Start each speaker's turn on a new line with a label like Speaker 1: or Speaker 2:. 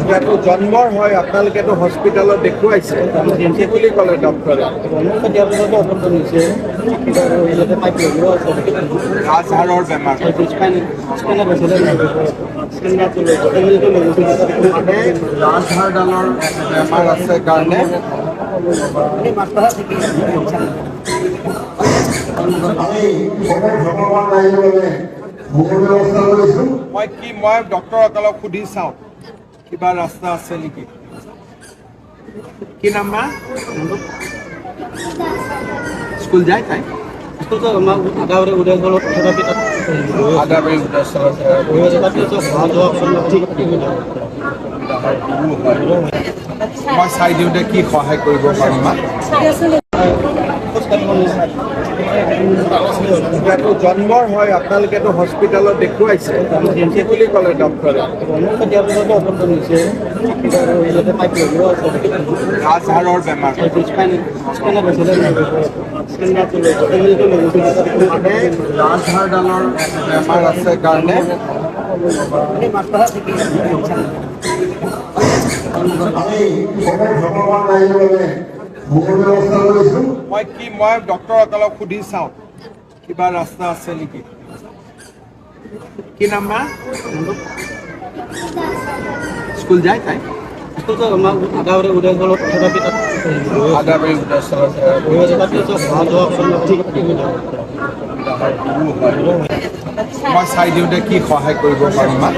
Speaker 1: ইয়াতো জন্মৰ হয় আপোনালোকেতো হস্পিটেলত দেখুৱাইছে কি বুলি ক'লে ডক্টৰে? ৰাজহাড়ৰ বেমাৰ ৰাজহাড়ডালৰ বেমাৰ আছে কাৰণে মই ডক্টৰসকলক সুধি চাওঁ কিবা ৰাস্তা আছে নেকি। কি নাম মা? স্কুল যায় তাই? মই চাই দিওঁতে কি সহায় কৰিব পাৰিম মা? ইয়াতো জন্মৰ হয় আপোনালোকেতো হস্পিটেলত দেখুৱাইছে কি বুলি ক'লে ডক্টৰে? ৰাজহাড়ৰ বেমাৰ ৰাজহাড়ডালৰ বেমাৰ আছে কাৰণে মই ডক্টৰসকলক সুধি চাওঁ কিবা ৰাস্তা আছে নেকি। কি নাম মা? স্কুল যায় তাই? মই চাই দিওঁতে কি সহায় কৰিব পাৰিম মা?